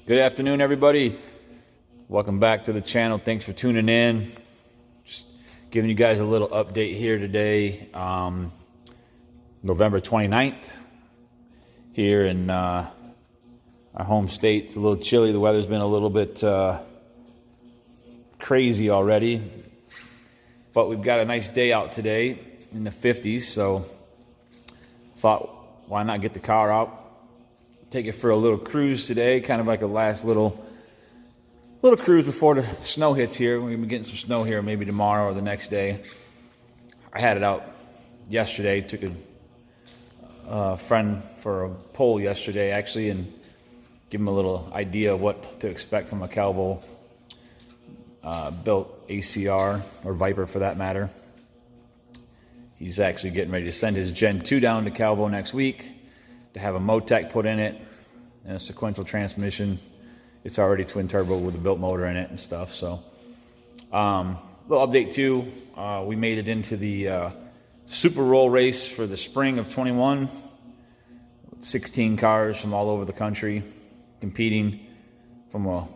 Good afternoon, everybody. Welcome back to the channel. Thanks for tuning in. Just giving you guys a little update here today. November 29th here in our home state. It's a little chilly. The weather's been a little bit crazy already, but we've got a nice day out today in the 50s, so thought why not get the car out, take it for a little cruise today, kind of like a last little cruise before the snow hits here. We're gonna be getting some snow here maybe tomorrow or the next day. I had it out yesterday, took a friend for a poll yesterday actually, and give him a little idea of what to expect from a Calvo built ACR or Viper for that matter. He's actually getting ready to send his Gen 2 down to Calvo next week to have a Motec put in it and a sequential transmission. It's already twin turbo with a built motor in it and stuff. So little update too, we made it into the Super Roll race for the spring of 21. 16 cars from all over the country competing from a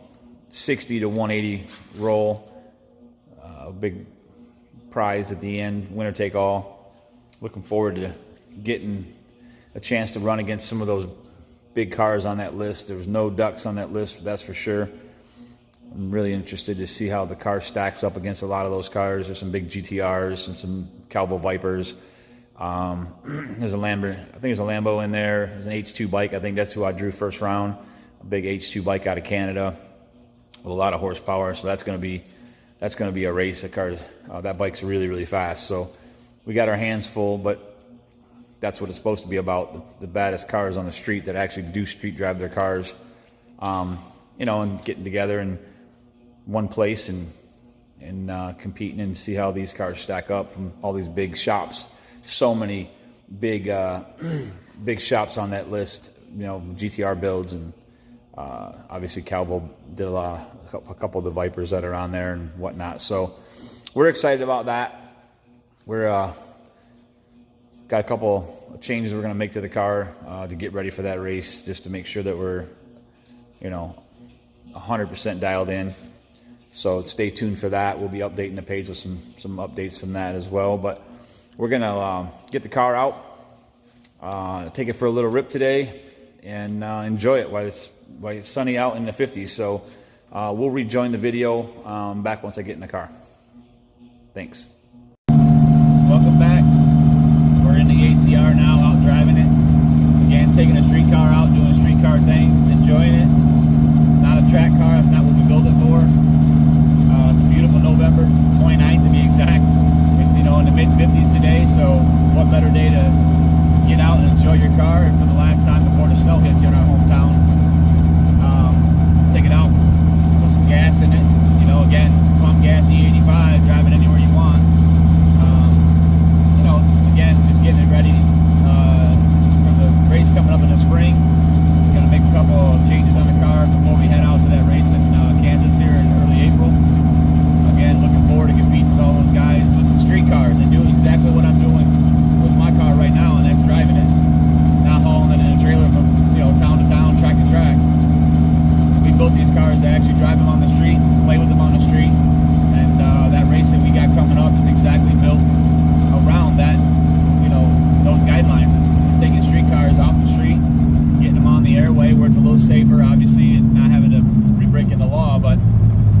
60 to 180 roll. A big prize at the end, winner take all. Looking forward to getting a chance to run against some of those big cars on that list. There was no ducks on that list, that's for sure. I'm really interested to see how the car stacks up against a lot of those cars. There's some big GTRs and some Calvo Vipers. There's a Lambo, I think there's a Lambo in there. There's an H2 bike, I think that's who I drew first round. A big H2 bike out of Canada with a lot of horsepower, so that's going to be a race. That bike's really, really fast. So we got our hands full, but that's what it's supposed to be about. The baddest cars on the street that actually do street drive their cars, you know, and getting together in one place and competing and see how these cars stack up from all these big shops. So many big big shops on that list, you know, GTR builds, and obviously Calvo did a couple of the Vipers that are on there and whatnot. So we're excited about that. We're got a couple of changes we're going to make to the car to get ready for that race, just to make sure that we're, you know, 100% dialed in. So stay tuned for that. We'll be updating the page with some updates from that as well. But we're going to get the car out, take it for a little rip today, and enjoy it while it's sunny out in the 50s. So we'll rejoin the video back once I get in the car. Thanks. Welcome back. We're in the ACR now, out driving it. Again, taking a street car out, doing street car things, enjoying it. It's not a track car, that's not what we built it for. It's a beautiful November 29th to be exact. It's, you know, in the mid-50s today, so what better day to get out and enjoy your car for the last time before the snow hits here in our hometown. Take it out, put some gas in it, you know, again, pump gas E85, driving anywhere you want. You know, again, just getting it ready for the race coming up in the spring. We're going to make a couple of changes on the car before we head out to that race in Kansas here in early April. Again, looking forward to competing with all those guys with the street cars and doing exactly what I'm doing with my car right now, and that's driving it, not hauling it in a trailer from, you know, town to town, track to track. We built these cars to actually drive them on the street, play with them on the street, and that race that we got coming up is exactly built around that, you know, those guidelines. It's taking street cars off the street, getting them on the airway where it's a little safer, obviously, and not having to re-break in the law, but,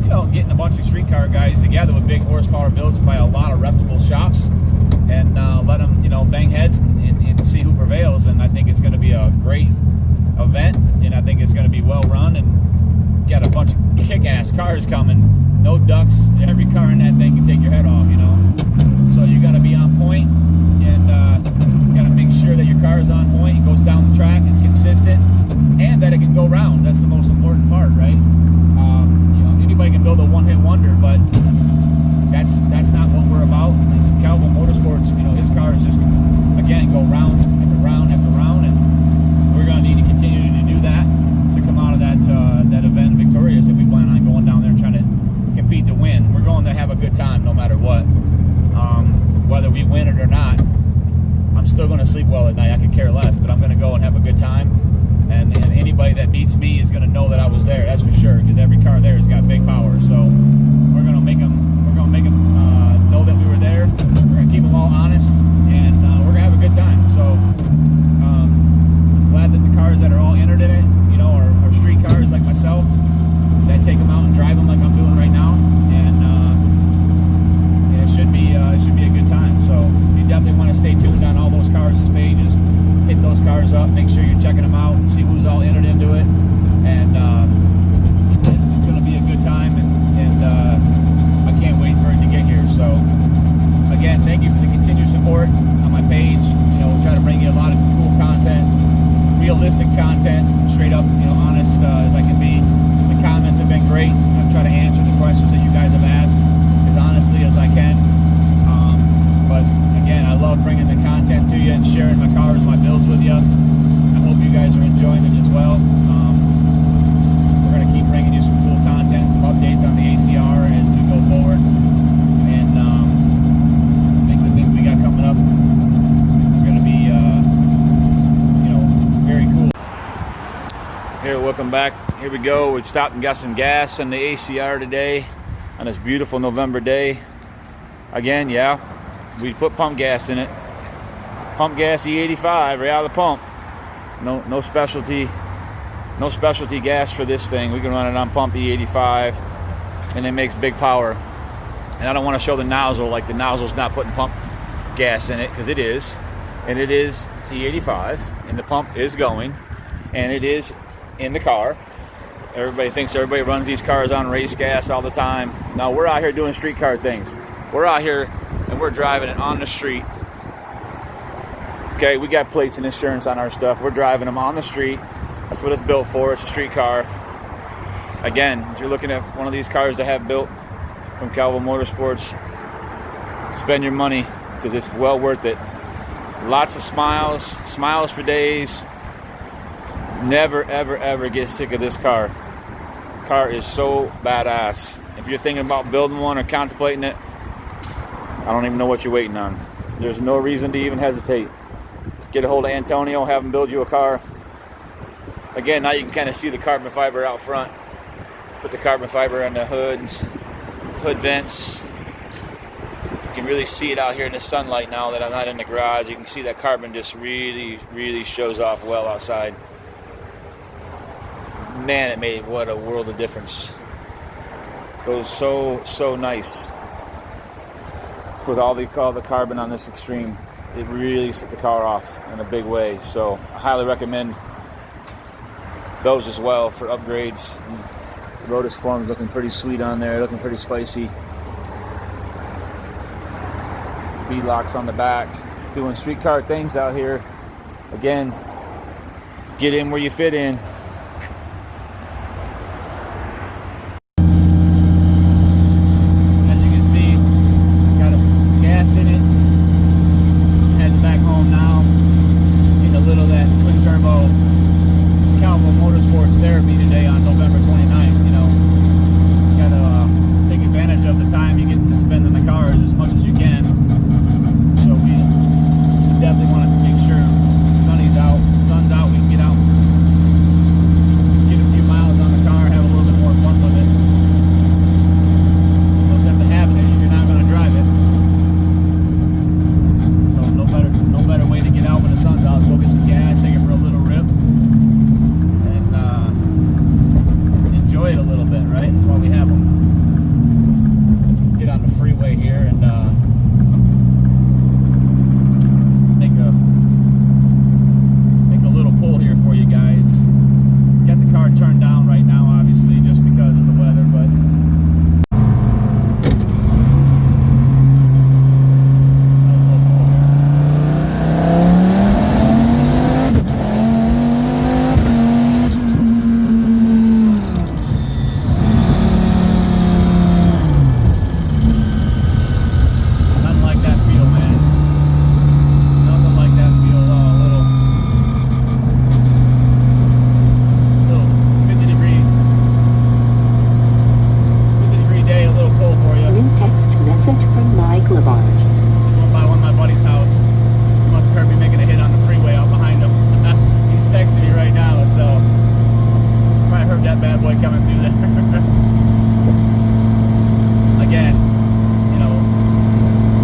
you know, getting a bunch of street car guys together with big horsepower builds by a lot of reputable shops, and let them, you know, bang heads and see who prevails. And I think it's going to be a great event, and I think it's going to be well run, and got a bunch of kick-ass cars coming. No ducks. Every car in that thing can take your head off, you know. So you got to be on point, and got to make sure that your car is on point. It goes down the track, it's consistent, and that it can go round. That's the most important part, right? You know, anybody can build a one-hit wonder, but that's not what we're about. And Calvo Motorsports, you know, his cars just, again, go round after round after round, and we're going to need to continue to do that to come out of that event victorious if we plan on going down there and trying to compete to win. We're going to have a good time no matter what. Whether we win it or not, I'm still going to sleep well at night. I could care less, but I'm going to go and have a good time. and anybody that beats me is going to know that I was there. That's for sure, because every car there has got big power. So we're going to make them know that we were there. We're going to keep them all honest, and we're going to have a good time. So I'm glad that the cars that are all entered in it, you know, are street cars like myself, that take them out and drive them like I'm doing right now, and it should be a good time. So you definitely want to stay tuned on all those cars' pages. Hit those cars up, make sure you're checking them out and see who's all entered into it, and it's going to be a good time, and I can't wait for it to get here. So again, thank you for the continued support on my page. You know, we'll try to bring you a lot of cool content, realistic content, straight up, you know, honest as I can be. The comments have been great. I've tried to answer the questions that you guys have asked as honestly as I can. But again, I love bringing the content to you and sharing my cars, my builds with you. I hope you guys are enjoying it as well. We're going to keep bringing you some cool content, some updates on the ACR as we go forward. And I think the things we got coming up is going to be, you know, very cool. Here, welcome back. Here we go. We stopped and got some gas in the ACR today on this beautiful November day. Again, yeah. We put pump gas in it. Pump gas E85 right out of the pump. No specialty gas for this thing. We can run it on pump E85, and it makes big power. And I don't want to show the nozzle like the nozzle's not putting pump gas in it, because it is. And it is E85, and the pump is going, and it is in the car. Everybody thinks everybody runs these cars on race gas all the time. No, we're out here doing street car things. We're out here and we're driving it on the street. Okay, we got plates and insurance on our stuff. We're driving them on the street. That's what it's built for. It's a street car. Again, if you're looking at one of these cars that have built from Calvo Motorsports, spend your money, because it's well worth it. Lots of smiles for days. Never, ever, ever get sick of this car. Car is so badass. If you're thinking about building one or contemplating it, I don't even know what you're waiting on. There's no reason to even hesitate. Get a hold of Antonio, have him build you a car. Again, now you can kind of see the carbon fiber out front. Put the carbon fiber on the hoods, hood vents. You can really see it out here in the sunlight now that I'm not in the garage. You can see that carbon just really, really shows off well outside. Man, it made what a world of difference. Goes so nice. With all the carbon on this Extreme, it really set the car off in a big way. So I highly recommend those as well for upgrades. The Rotus Form's looking pretty sweet on there, looking pretty spicy. Speed locks on the back. Doing street car things out here. Again, get in where you fit in. that bad boy coming through there. Again, you know,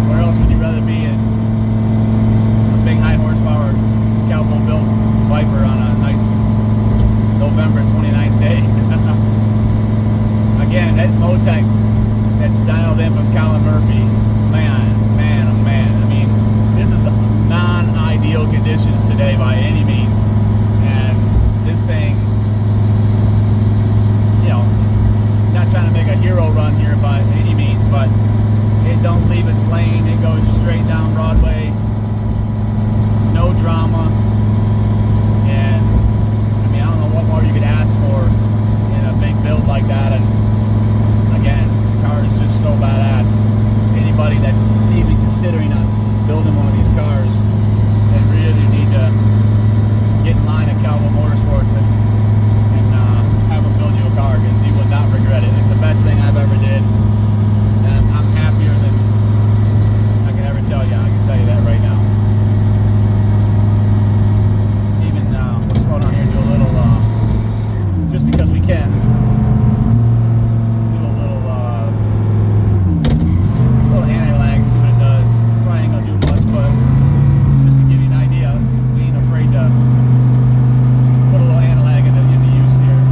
where else would you rather be in a big high horsepower Calvo built Viper on a nice November 29th day? Again, that Motec that's dialed in from Colin Murphy, man, oh man. I mean, this is non-ideal conditions today by any means, and this thing, you know, not trying to make a hero run here by any means, but it don't leave its lane. It goes straight down Broadway, no drama, and I mean, I don't know what more you could ask for in a big build like that. And again, the car is just so badass. Anybody that's even considering on building one of these cars, they really need to get in line at Calvo Motorsports and have them build you a car, because you will not regret it. It's the best thing I've ever did, and I'm happier than I can ever tell you. I can tell you that right now. Even we'll slow down here and do a little, just because we can, do a little anti-lag, see what it does. Probably ain't gonna do much, but just to give you an idea, we ain't afraid to put a little anti-lag into use here.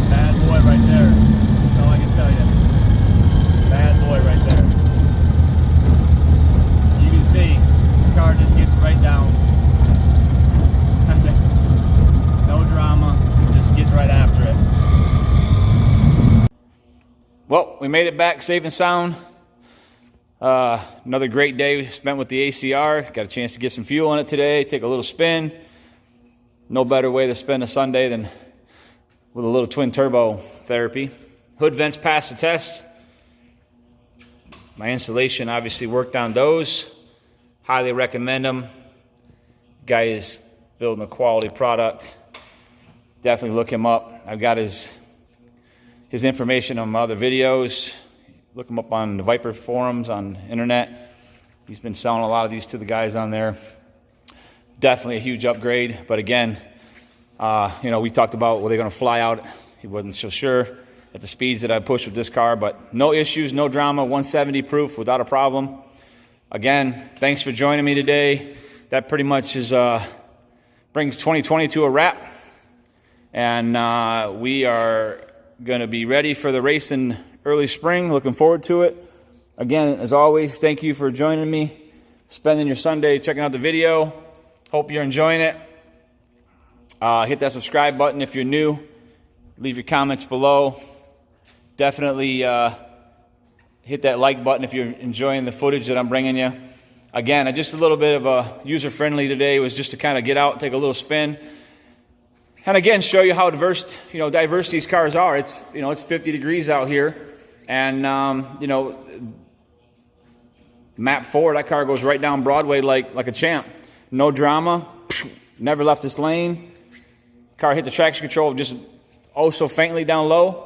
Bad boy right there. That's all I can tell you. Bad boy right there. You can see the car just gets right down. No drama, just gets right after it. Well, we made it back safe and sound. Another great day spent with the ACR. Got a chance to get some fuel in it today, take a little spin. No better way to spend a Sunday than with a little twin turbo therapy. Hood vents passed the test. My installation obviously worked on those. Highly recommend them. Guy is building a quality product. Definitely look him up. I've got his information on my other videos. Look him up on the Viper forums on the internet. He's been selling a lot of these to the guys on there. Definitely a huge upgrade. But again, you know, we talked about, were they going to fly out? He wasn't so sure at the speeds that I pushed with this car, but no issues, no drama, 170 proof without a problem. Again, thanks for joining me today. That pretty much is brings 2020 to a wrap. And we are going to be ready for the race in early spring. Looking forward to it. Again, as always, thank you for joining me, spending your Sunday checking out the video. Hope you're enjoying it. Hit that subscribe button if you're new. Leave your comments below. Definitely hit that like button if you're enjoying the footage that I'm bringing you. Again, just a little bit of a user-friendly today was just to kind of get out and take a little spin. And again, show you how diverse these cars are. It's, you know, it's 50 degrees out here, and you know, map 4, that car goes right down Broadway like a champ. No drama. Never left this lane. Car hit the traction control just oh so faintly down low.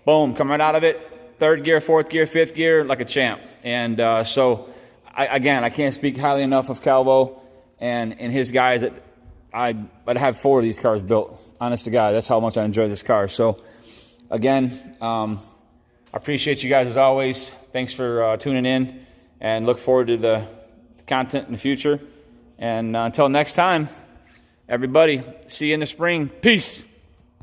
Boom, come right out of it. 3rd gear, 4th gear, 5th gear, like a champ. And so, I can't speak highly enough of Calvo and his guys. That I'd have 4 of these cars built. Honest to God, that's how much I enjoy this car. So, again, I appreciate you guys as always. Thanks for tuning in, and look forward to the content in the future. And until next time, everybody, see you in the spring. Peace.